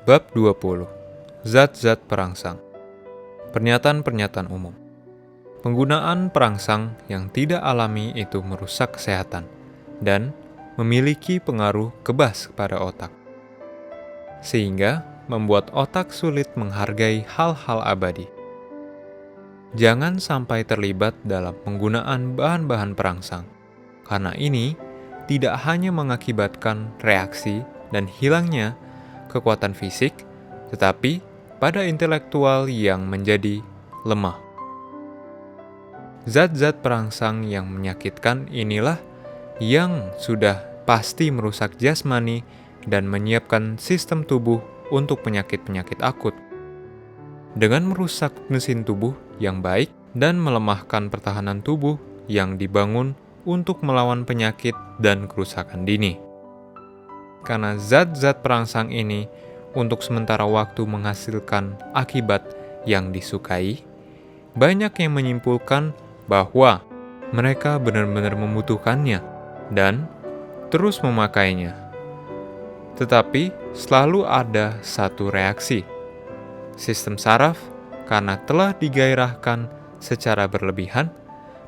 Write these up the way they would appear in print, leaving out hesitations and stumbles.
Bab 20. Zat-zat perangsang. Pernyataan-pernyataan umum. Penggunaan perangsang yang tidak alami itu merusak kesehatan dan memiliki pengaruh kebas pada otak, sehingga membuat otak sulit menghargai hal-hal abadi. Jangan sampai terlibat dalam penggunaan bahan-bahan perangsang, karena ini tidak hanya mengakibatkan reaksi dan hilangnya kekuatan fisik, tetapi pada intelektual yang menjadi lemah. Zat-zat perangsang yang menyakitkan inilah yang sudah pasti merusak jasmani dan menyiapkan sistem tubuh untuk penyakit-penyakit akut. Dengan merusak mesin tubuh yang baik dan melemahkan pertahanan tubuh yang dibangun untuk melawan penyakit dan kerusakan dini. Karena zat-zat perangsang ini untuk sementara waktu menghasilkan akibat yang disukai, banyak yang menyimpulkan bahwa mereka benar-benar membutuhkannya dan terus memakainya. Tetapi selalu ada satu reaksi. Sistem saraf, karena telah digairahkan secara berlebihan,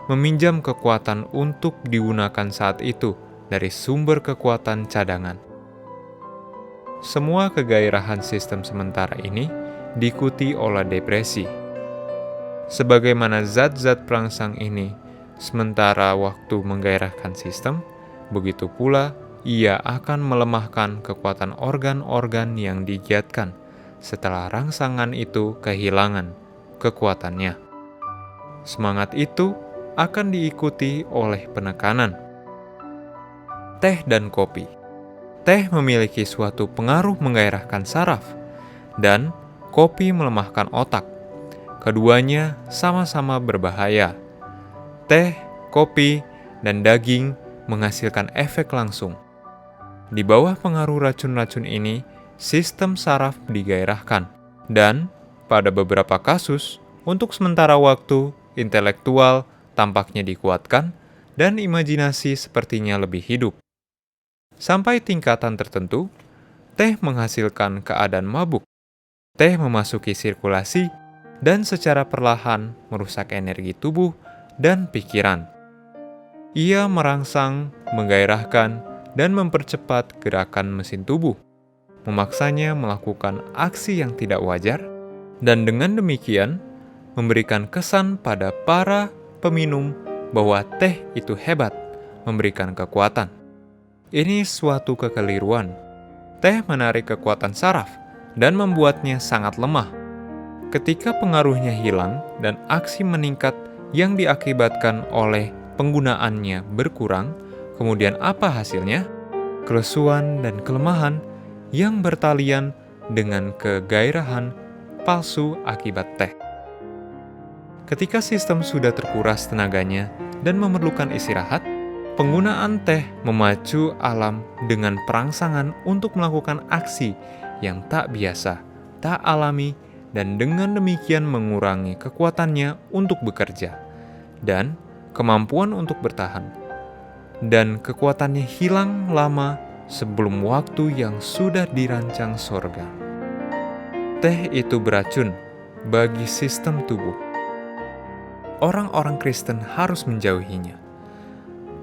meminjam kekuatan untuk digunakan saat itu dari sumber kekuatan cadangan. Semua kegairahan sistem sementara ini diikuti oleh depresi. Sebagaimana zat-zat perangsang ini sementara waktu menggairahkan sistem, begitu pula ia akan melemahkan kekuatan organ-organ yang digiatkan setelah rangsangan itu kehilangan kekuatannya. Semangat itu akan diikuti oleh penekanan. Teh dan kopi. Teh memiliki suatu pengaruh menggairahkan saraf, dan kopi melemahkan otak. Keduanya sama-sama berbahaya. Teh, kopi, dan daging menghasilkan efek langsung. Di bawah pengaruh racun-racun ini, sistem saraf digairahkan, dan pada beberapa kasus, untuk sementara waktu, intelektual tampaknya dikuatkan, dan imajinasi sepertinya lebih hidup. Sampai tingkatan tertentu, teh menghasilkan keadaan mabuk. Teh memasuki sirkulasi dan secara perlahan merusak energi tubuh dan pikiran. Ia merangsang, menggairahkan, dan mempercepat gerakan mesin tubuh, memaksanya melakukan aksi yang tidak wajar, dan dengan demikian memberikan kesan pada para peminum bahwa teh itu hebat, memberikan kekuatan. Ini suatu kekeliruan. Teh menarik kekuatan saraf dan membuatnya sangat lemah. Ketika pengaruhnya hilang dan aksi meningkat yang diakibatkan oleh penggunaannya berkurang, kemudian apa hasilnya? Kelesuan dan kelemahan yang bertalian dengan kegairahan palsu akibat teh. Ketika sistem sudah terkuras tenaganya dan memerlukan istirahat, penggunaan teh memacu alam dengan perangsangan untuk melakukan aksi yang tak biasa, tak alami, dan dengan demikian mengurangi kekuatannya untuk bekerja dan kemampuan untuk bertahan. Dan kekuatannya hilang lama sebelum waktu yang sudah dirancang sorga. Teh itu beracun bagi sistem tubuh. Orang-orang Kristen harus menjauhinya.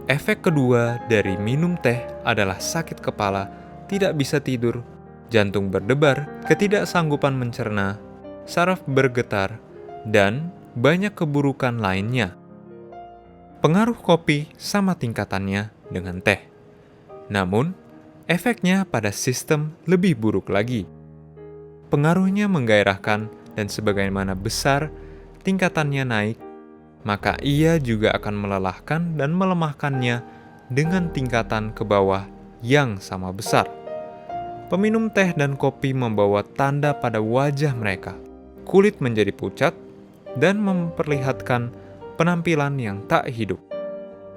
Efek kedua dari minum teh adalah sakit kepala, tidak bisa tidur, jantung berdebar, ketidaksanggupan mencerna, saraf bergetar, dan banyak keburukan lainnya. Pengaruh kopi sama tingkatannya dengan teh. Namun, efeknya pada sistem lebih buruk lagi. Pengaruhnya menggairahkan dan sebagaimana besar tingkatannya naik, maka ia juga akan melelahkan dan melemahkannya dengan tingkatan ke bawah yang sama besar. Peminum teh dan kopi membawa tanda pada wajah mereka. Kulit menjadi pucat dan memperlihatkan penampilan yang tak hidup.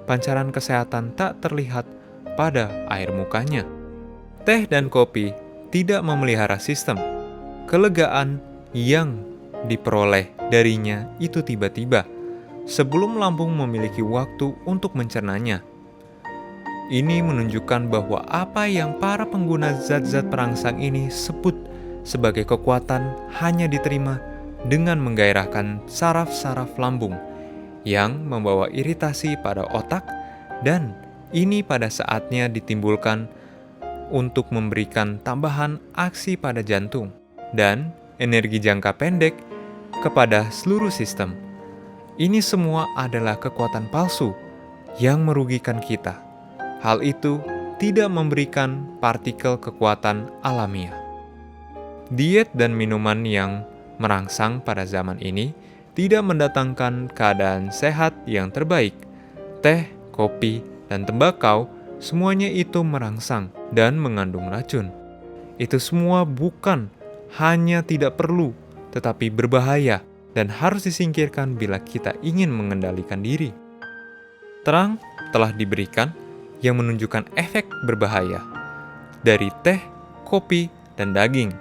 Pancaran kesehatan tak terlihat pada air mukanya. Teh dan kopi tidak memelihara sistem. Kelegaan yang diperoleh darinya itu tiba-tiba, sebelum lambung memiliki waktu untuk mencernanya. Ini menunjukkan bahwa apa yang para pengguna zat-zat perangsang ini sebut sebagai kekuatan hanya diterima dengan menggairahkan saraf-saraf lambung yang membawa iritasi pada otak, dan ini pada saatnya ditimbulkan untuk memberikan tambahan aksi pada jantung dan energi jangka pendek kepada seluruh sistem. Ini semua adalah kekuatan palsu yang merugikan kita. Hal itu tidak memberikan partikel kekuatan alamiah. Diet dan minuman yang merangsang pada zaman ini tidak mendatangkan keadaan sehat yang terbaik. Teh, kopi, dan tembakau, semuanya itu merangsang dan mengandung racun. Itu semua bukan hanya tidak perlu, tetapi berbahaya dan harus disingkirkan bila kita ingin mengendalikan diri. Terang telah diberikan yang menunjukkan efek berbahaya dari teh, kopi, dan daging.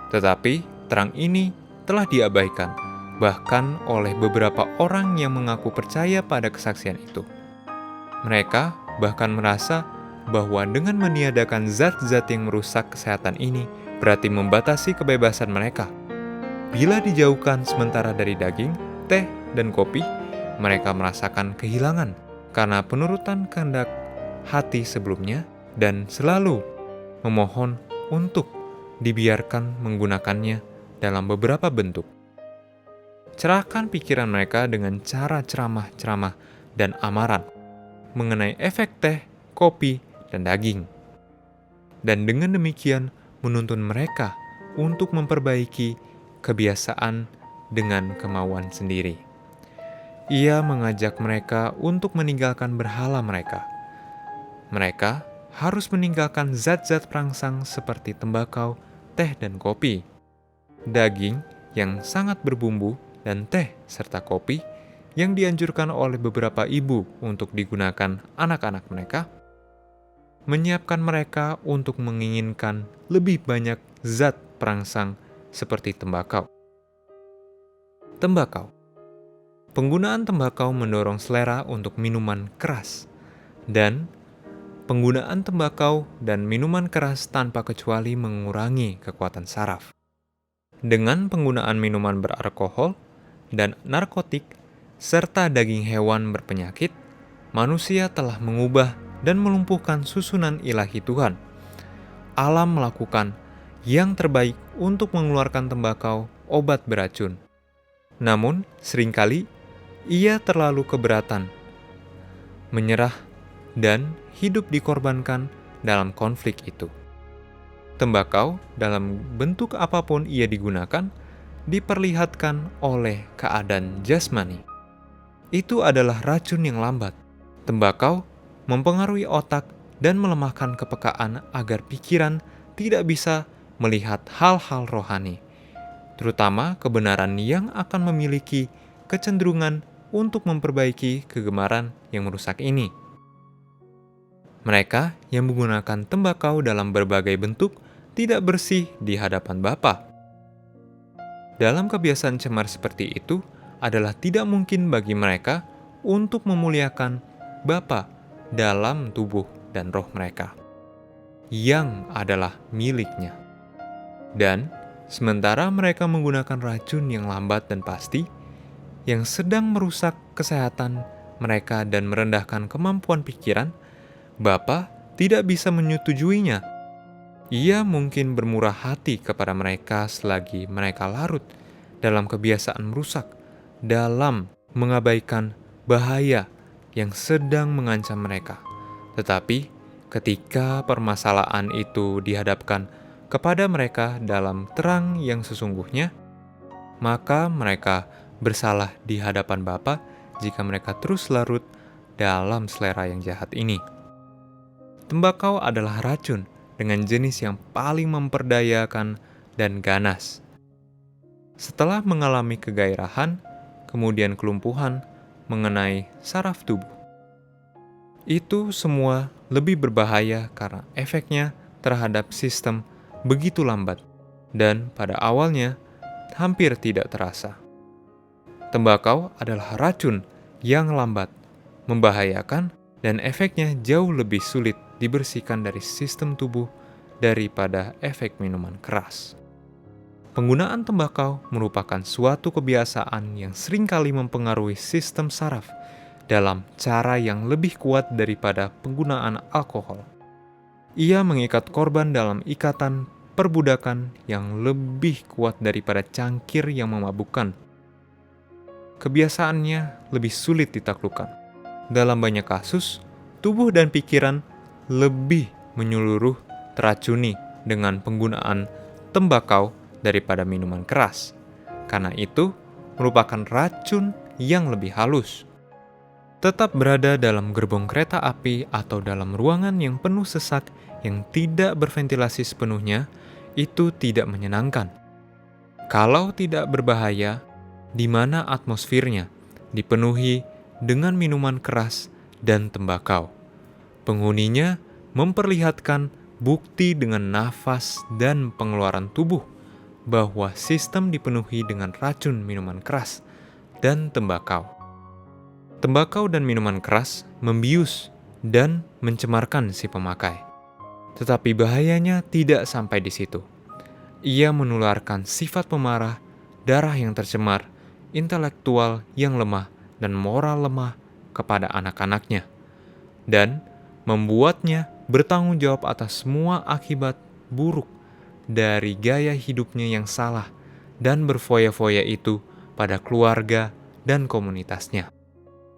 Tetapi terang ini telah diabaikan, bahkan oleh beberapa orang yang mengaku percaya pada kesaksian itu. Mereka bahkan merasa bahwa dengan meniadakan zat-zat yang merusak kesehatan ini berarti membatasi kebebasan mereka. Bila dijauhkan sementara dari daging, teh, dan kopi, mereka merasakan kehilangan karena penurutan kehendak hati sebelumnya dan selalu memohon untuk dibiarkan menggunakannya dalam beberapa bentuk. Cerahkan pikiran mereka dengan cara ceramah-ceramah dan amaran mengenai efek teh, kopi, dan daging. Dan dengan demikian menuntun mereka untuk memperbaiki kebiasaan dengan kemauan sendiri. Ia mengajak mereka untuk meninggalkan berhala mereka. Mereka harus meninggalkan zat-zat perangsang seperti tembakau, teh, dan kopi. Daging yang sangat berbumbu dan teh serta kopi yang dianjurkan oleh beberapa ibu untuk digunakan anak-anak mereka, menyiapkan mereka untuk menginginkan lebih banyak zat perangsang seperti tembakau. Tembakau. Penggunaan tembakau mendorong selera untuk minuman keras, dan penggunaan tembakau dan minuman keras tanpa kecuali mengurangi kekuatan saraf. Dengan penggunaan minuman beralkohol dan narkotik, serta daging hewan berpenyakit, manusia telah mengubah dan melumpuhkan susunan ilahi Tuhan. Alam melakukan yang terbaik untuk mengeluarkan tembakau, obat beracun. Namun, seringkali ia terlalu keberatan, menyerah, dan hidup dikorbankan dalam konflik itu. Tembakau, dalam bentuk apapun ia digunakan, diperlihatkan oleh keadaan jasmani. Itu adalah racun yang lambat. Tembakau mempengaruhi otak dan melemahkan kepekaan agar pikiran tidak bisa melihat hal-hal rohani, terutama kebenaran yang akan memiliki kecenderungan untuk memperbaiki kegemaran yang merusak ini. Mereka yang menggunakan tembakau dalam berbagai bentuk tidak bersih di hadapan Bapa. Dalam kebiasaan cemar seperti itu adalah tidak mungkin bagi mereka untuk memuliakan Bapa dalam tubuh dan roh mereka, yang adalah miliknya. Dan sementara mereka menggunakan racun yang lambat dan pasti, yang sedang merusak kesehatan mereka dan merendahkan kemampuan pikiran, Bapa tidak bisa menyetujuinya. Ia mungkin bermurah hati kepada mereka selagi mereka larut dalam kebiasaan merusak, dalam mengabaikan bahaya yang sedang mengancam mereka. Tetapi ketika permasalahan itu dihadapkan kepada mereka dalam terang yang sesungguhnya, maka mereka bersalah di hadapan Bapa jika mereka terus larut dalam selera yang jahat ini. Tembakau adalah racun dengan jenis yang paling memperdayakan dan ganas. Setelah mengalami kegairahan, kemudian kelumpuhan mengenai saraf tubuh. Itu semua lebih berbahaya karena efeknya terhadap sistem begitu lambat dan pada awalnya hampir tidak terasa. Tembakau adalah racun yang lambat, membahayakan, dan efeknya jauh lebih sulit dibersihkan dari sistem tubuh daripada efek minuman keras. Penggunaan tembakau merupakan suatu kebiasaan yang seringkali mempengaruhi sistem saraf dalam cara yang lebih kuat daripada penggunaan alkohol. Ia mengikat korban dalam ikatan perbudakan yang lebih kuat daripada cangkir yang memabukkan. Kebiasaannya lebih sulit ditaklukkan. Dalam banyak kasus, tubuh dan pikiran lebih menyeluruh teracuni dengan penggunaan tembakau daripada minuman keras. Karena itu, merupakan racun yang lebih halus. Tetap berada dalam gerbong kereta api atau dalam ruangan yang penuh sesak yang tidak berventilasi sepenuhnya, itu tidak menyenangkan. Kalau tidak berbahaya, di mana atmosfernya dipenuhi dengan minuman keras dan tembakau. Penghuninya memperlihatkan bukti dengan nafas dan pengeluaran tubuh bahwa sistem dipenuhi dengan racun minuman keras dan tembakau. Tembakau dan minuman keras membius dan mencemarkan si pemakai. Tetapi bahayanya tidak sampai di situ. Ia menularkan sifat pemarah, darah yang tercemar, intelektual yang lemah, dan moral lemah kepada anak-anaknya. Dan membuatnya bertanggung jawab atas semua akibat buruk dari gaya hidupnya yang salah dan berfoya-foya itu pada keluarga dan komunitasnya.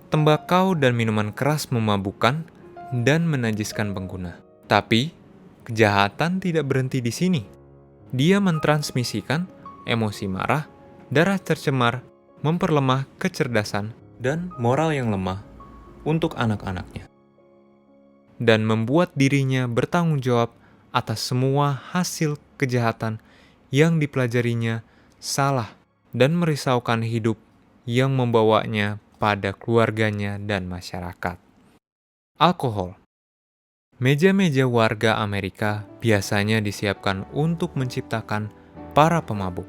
Tembakau dan minuman keras memabukkan dan menajiskan pengguna. Tapi, kejahatan tidak berhenti di sini. Dia mentransmisikan emosi marah, darah tercemar, memperlemah kecerdasan, dan moral yang lemah untuk anak-anaknya. Dan membuat dirinya bertanggung jawab atas semua hasil kejahatan yang dipelajarinya salah dan merisaukan hidup yang membawanya pada keluarganya dan masyarakat. Alkohol. Meja-meja warga Amerika biasanya disiapkan untuk menciptakan para pemabuk.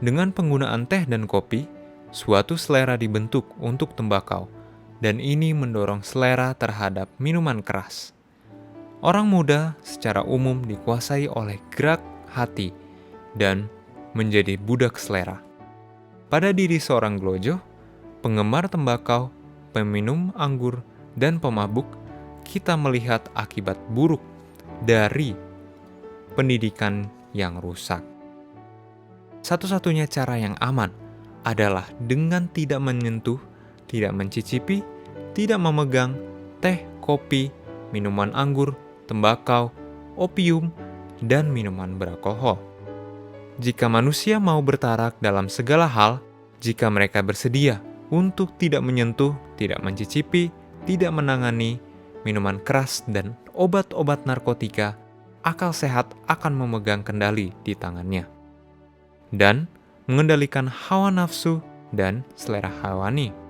Dengan penggunaan teh dan kopi, suatu selera dibentuk untuk tembakau, dan ini mendorong selera terhadap minuman keras. Orang muda secara umum dikuasai oleh gerak hati dan menjadi budak selera. Pada diri seorang glojo, penggemar tembakau, peminum anggur, dan pemabuk, kita melihat akibat buruk dari pendidikan yang rusak. Satu-satunya cara yang aman adalah dengan tidak menyentuh, tidak mencicipi, tidak memegang teh, kopi, minuman anggur, tembakau, opium, dan minuman beralkohol. Jika manusia mau bertarak dalam segala hal, jika mereka bersedia untuk tidak menyentuh, tidak mencicipi, tidak menangani minuman keras dan obat-obat narkotika, akal sehat akan memegang kendali di tangannya dan mengendalikan hawa nafsu dan selera hawani.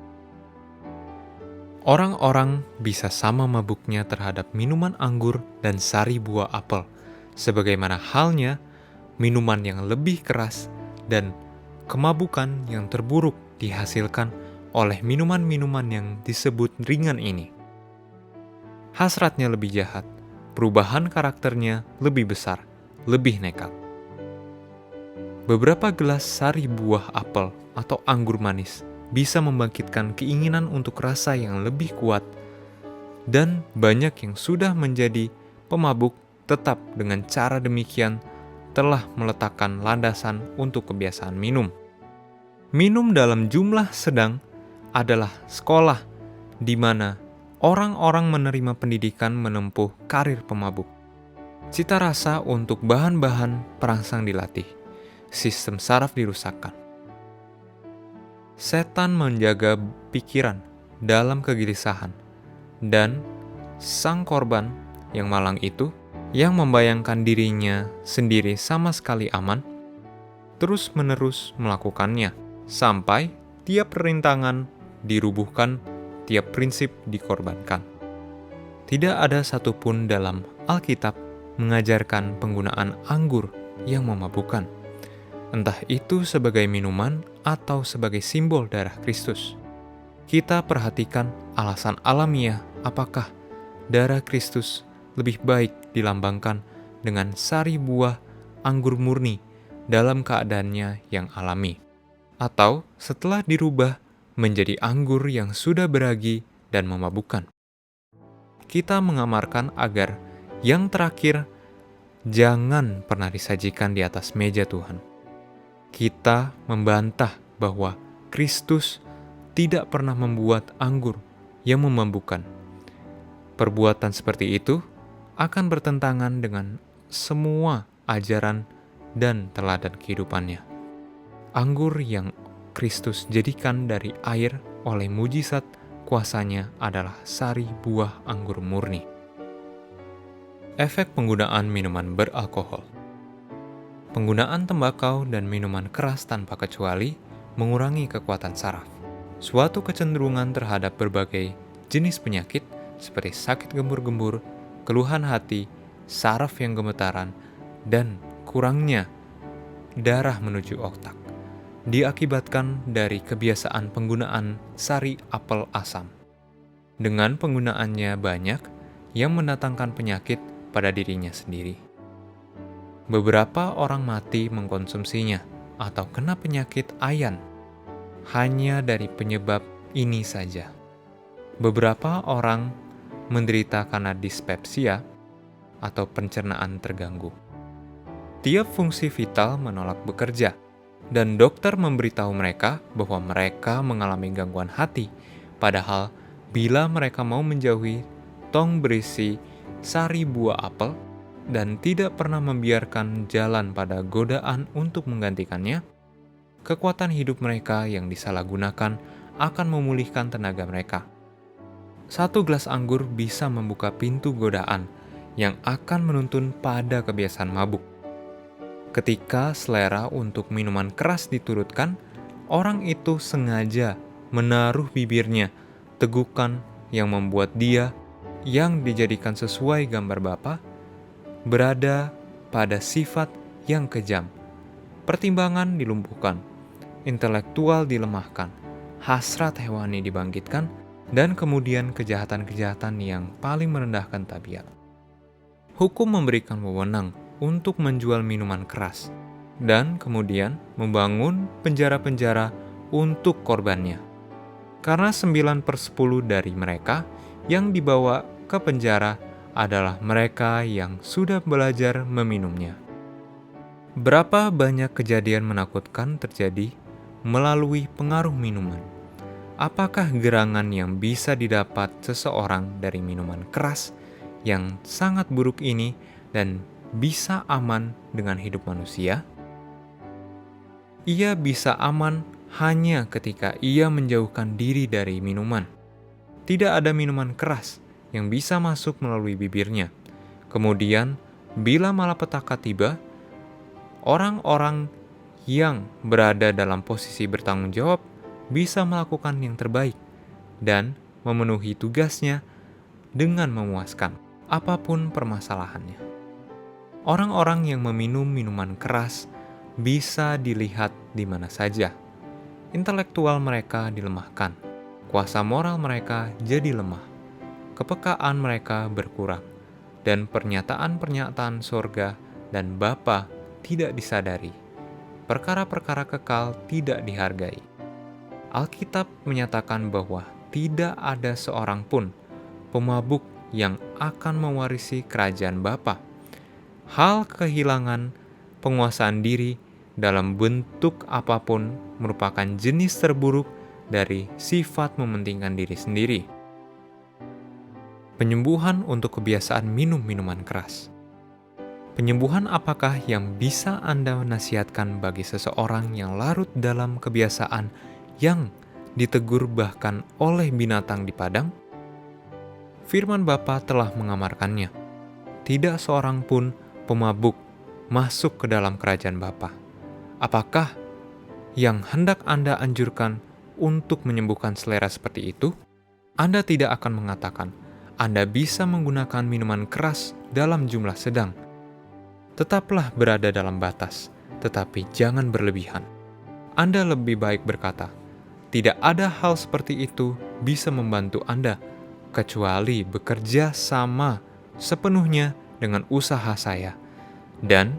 Orang-orang bisa sama mabuknya terhadap minuman anggur dan sari buah apel, sebagaimana halnya minuman yang lebih keras dan kemabukan yang terburuk dihasilkan oleh minuman-minuman yang disebut ringan ini. Hasratnya lebih jahat, perubahan karakternya lebih besar, lebih nekat. Beberapa gelas sari buah apel atau anggur manis bisa membangkitkan keinginan untuk rasa yang lebih kuat, dan banyak yang sudah menjadi pemabuk tetap dengan cara demikian telah meletakkan landasan untuk kebiasaan minum. Minum dalam jumlah sedang adalah sekolah di mana orang-orang menerima pendidikan menempuh karir pemabuk. Cita rasa untuk bahan-bahan perangsang dilatih, sistem saraf dirusakkan. Setan menjaga pikiran dalam kegelisahan, dan sang korban yang malang itu, yang membayangkan dirinya sendiri sama sekali aman, terus-menerus melakukannya, sampai tiap rintangan dirubuhkan, tiap prinsip dikorbankan. Tidak ada satupun dalam Alkitab mengajarkan penggunaan anggur yang memabukkan, entah itu sebagai minuman atau sebagai simbol darah Kristus. Kita perhatikan alasan alamiah apakah darah Kristus lebih baik dilambangkan dengan sari buah anggur murni dalam keadaannya yang alami, atau setelah dirubah menjadi anggur yang sudah beragi dan memabukkan. Kita mengamarkan agar yang terakhir jangan pernah disajikan di atas meja Tuhan. Kita membantah bahwa Kristus tidak pernah membuat anggur yang memabukkan. Perbuatan seperti itu akan bertentangan dengan semua ajaran dan teladan kehidupannya. Anggur yang Kristus jadikan dari air oleh mujizat kuasanya adalah sari buah anggur murni. Efek penggunaan minuman beralkohol. Penggunaan tembakau dan minuman keras tanpa kecuali mengurangi kekuatan saraf. Suatu kecenderungan terhadap berbagai jenis penyakit seperti sakit gembur-gembur, keluhan hati, saraf yang gemetaran, dan kurangnya darah menuju otak diakibatkan dari kebiasaan penggunaan sari apel asam. Dengan penggunaannya banyak yang mendatangkan penyakit pada dirinya sendiri. Beberapa orang mati mengkonsumsinya atau kena penyakit ayan hanya dari penyebab ini saja. Beberapa orang menderita karena dispepsia atau pencernaan terganggu. Tiap fungsi vital menolak bekerja, dan dokter memberitahu mereka bahwa mereka mengalami gangguan hati, padahal bila mereka mau menjauhi tong berisi sari buah apel dan tidak pernah membiarkan jalan pada godaan untuk menggantikannya, kekuatan hidup mereka yang disalahgunakan akan memulihkan tenaga mereka. Satu gelas anggur bisa membuka pintu godaan yang akan menuntun pada kebiasaan mabuk. Ketika selera untuk minuman keras diturutkan, orang itu sengaja menaruh bibirnya tegukan yang membuat dia, yang dijadikan sesuai gambar Bapa, berada pada sifat yang kejam. Pertimbangan dilumpuhkan, intelektual dilemahkan, hasrat hewani dibangkitkan, dan kemudian kejahatan-kejahatan yang paling merendahkan tabiat. Hukum memberikan wewenang untuk menjual minuman keras, dan kemudian membangun penjara-penjara untuk korbannya. Karena 9/10 dari mereka yang dibawa ke penjara adalah mereka yang sudah belajar meminumnya. Berapa banyak kejadian menakutkan terjadi melalui pengaruh minuman? Apakah gerangan yang bisa didapat seseorang dari minuman keras yang sangat buruk ini dan bisa aman dengan hidup manusia? Ia bisa aman hanya ketika ia menjauhkan diri dari minuman. Tidak ada minuman keras yang bisa masuk melalui bibirnya. Kemudian, bila malapetaka tiba, orang-orang yang berada dalam posisi bertanggung jawab bisa melakukan yang terbaik dan memenuhi tugasnya dengan memuaskan, apapun permasalahannya. Orang-orang yang meminum minuman keras bisa dilihat di mana saja. Intelektual mereka dilemahkan, kuasa moral mereka jadi lemah, kepekaan mereka berkurang, dan pernyataan-pernyataan sorga dan Bapa tidak disadari. Perkara-perkara kekal tidak dihargai. Alkitab menyatakan bahwa tidak ada seorang pun pemabuk yang akan mewarisi kerajaan Bapa. Hal kehilangan penguasaan diri dalam bentuk apapun merupakan jenis terburuk dari sifat mementingkan diri sendiri. Penyembuhan untuk kebiasaan minum minuman keras. Penyembuhan apakah yang bisa Anda nasihatkan bagi seseorang yang larut dalam kebiasaan yang ditegur bahkan oleh binatang di padang? Firman Bapa telah mengamarkannya. Tidak seorang pun pemabuk masuk ke dalam kerajaan Bapa. Apakah yang hendak Anda anjurkan untuk menyembuhkan selera seperti itu? Anda tidak akan mengatakan, Anda bisa menggunakan minuman keras dalam jumlah sedang. Tetaplah berada dalam batas, tetapi jangan berlebihan. Anda lebih baik berkata, tidak ada hal seperti itu bisa membantu Anda, kecuali bekerja sama sepenuhnya dengan usaha saya, dan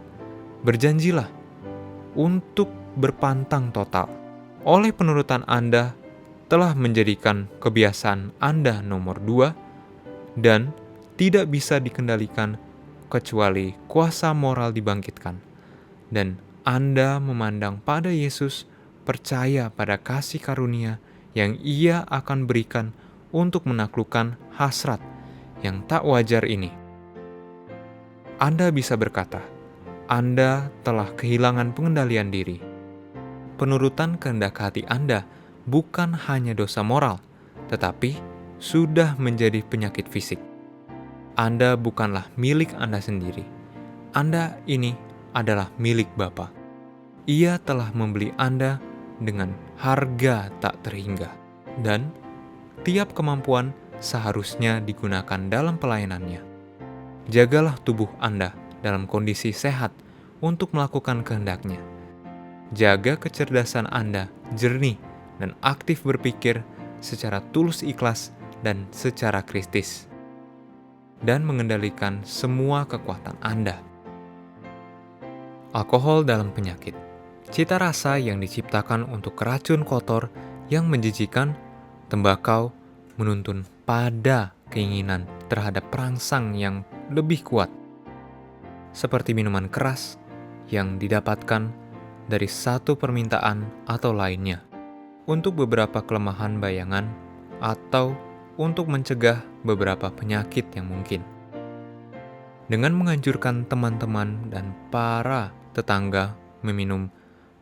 berjanjilah untuk berpantang total. Oleh penurutan Anda telah menjadikan kebiasaan Anda nomor 2 dan tidak bisa dikendalikan kecuali kuasa moral dibangkitkan. Dan Anda memandang pada Yesus, percaya pada kasih karunia yang Ia akan berikan untuk menaklukkan hasrat yang tak wajar ini. Anda bisa berkata, Anda telah kehilangan pengendalian diri. Penurutan kehendak hati Anda bukan hanya dosa moral, tetapi sudah menjadi penyakit fisik. Anda bukanlah milik Anda sendiri. Anda ini adalah milik Bapa. Ia telah membeli Anda dengan harga tak terhingga. Dan tiap kemampuan seharusnya digunakan dalam pelayanannya. Jagalah tubuh Anda dalam kondisi sehat untuk melakukan kehendak-Nya. Jaga kecerdasan Anda jernih dan aktif berpikir secara tulus ikhlas dan secara kristis. Dan mengendalikan semua kekuatan Anda. Alkohol dalam penyakit. Cita rasa yang diciptakan untuk racun kotor yang menjijikan, tembakau menuntun pada keinginan terhadap perangsang yang lebih kuat, seperti minuman keras yang didapatkan dari satu permintaan atau lainnya, untuk beberapa kelemahan bayangan atau untuk mencegah beberapa penyakit yang mungkin. Dengan menganjurkan teman-teman dan para tetangga meminum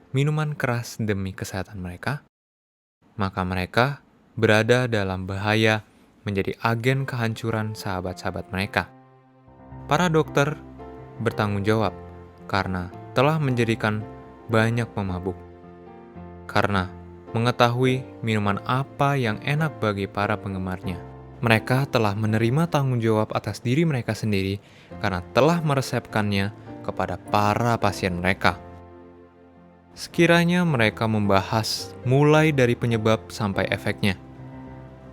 minuman keras demi kesehatan mereka, maka mereka berada dalam bahaya menjadi agen kehancuran sahabat-sahabat mereka. Para dokter bertanggung jawab karena telah menjadikan banyak pemabuk. Karena mengetahui minuman apa yang enak bagi para penggemarnya, mereka telah menerima tanggung jawab atas diri mereka sendiri karena telah meresepkannya kepada para pasien mereka. Sekiranya mereka membahas mulai dari penyebab sampai efeknya,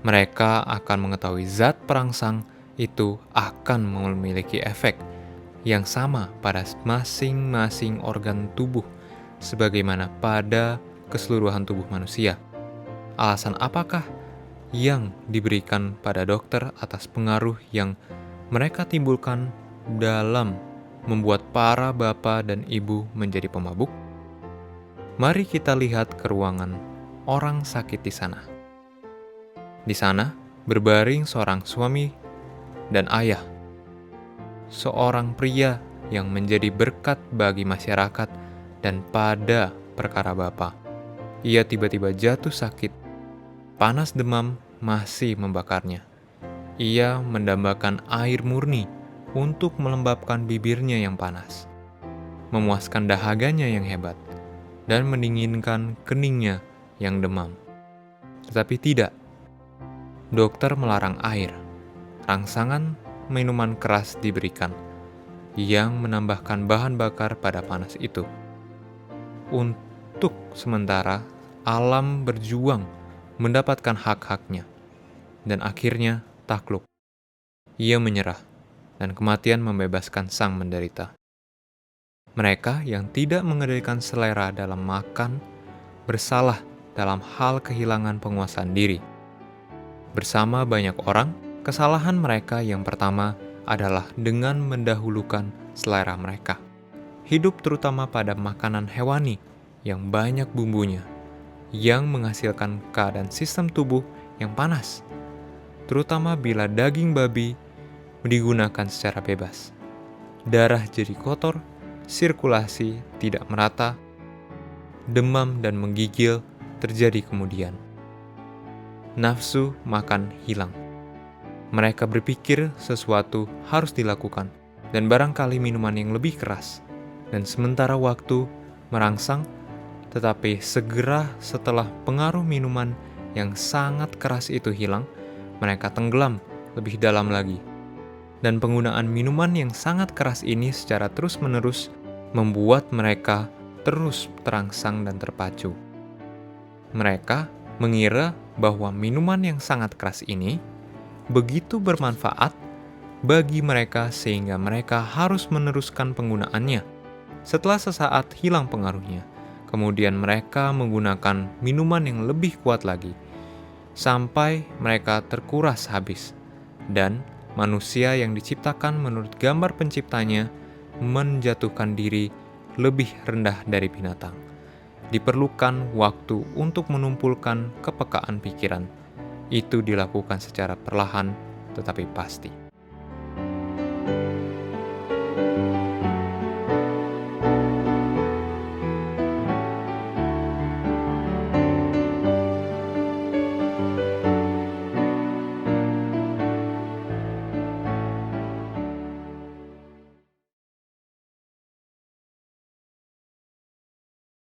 mereka akan mengetahui zat perangsang itu akan memiliki efek yang sama pada masing-masing organ tubuh sebagaimana pada keseluruhan tubuh manusia. Alasan apakah yang diberikan pada dokter atas pengaruh yang mereka timbulkan dalam membuat para bapak dan ibu menjadi pemabuk? Mari kita lihat ke ruangan orang sakit di sana. Di sana berbaring seorang suami dan ayah, seorang pria yang menjadi berkat bagi masyarakat dan pada perkara bapa. Ia tiba-tiba jatuh sakit, panas demam masih membakarnya. Ia mendambakan air murni untuk melembabkan bibirnya yang panas, memuaskan dahaganya yang hebat, dan mendinginkan keningnya yang demam. Tetapi tidak, dokter melarang air. Rangsangan minuman keras diberikan, yang menambahkan bahan bakar pada panas itu. Untuk sementara, alam berjuang mendapatkan hak-haknya, dan akhirnya takluk. Ia menyerah, dan kematian membebaskan sang menderita. Mereka yang tidak mengendalikan selera dalam makan, bersalah dalam hal kehilangan penguasaan diri. Bersama banyak orang, kesalahan mereka yang pertama adalah dengan mendahulukan selera mereka. Hidup terutama pada makanan hewani yang banyak bumbunya, yang menghasilkan keadaan sistem tubuh yang panas, terutama bila daging babi digunakan secara bebas. Darah jadi kotor, sirkulasi tidak merata, demam dan menggigil terjadi kemudian. Nafsu makan hilang. Mereka berpikir sesuatu harus dilakukan, dan barangkali minuman yang lebih keras, dan sementara waktu merangsang, tetapi segera setelah pengaruh minuman yang sangat keras itu hilang, mereka tenggelam lebih dalam lagi. Dan penggunaan minuman yang sangat keras ini secara terus-menerus membuat mereka terus terangsang dan terpacu. Mereka mengira bahwa minuman yang sangat keras ini begitu bermanfaat bagi mereka sehingga mereka harus meneruskan penggunaannya. Setelah sesaat hilang pengaruhnya, Kemudian mereka menggunakan minuman yang lebih kuat lagi, sampai mereka terkuras habis. Dan manusia yang diciptakan menurut gambar penciptanya menjatuhkan diri lebih rendah dari binatang. Diperlukan waktu untuk menumpulkan kepekaan pikiran. Itu dilakukan secara perlahan tetapi pasti.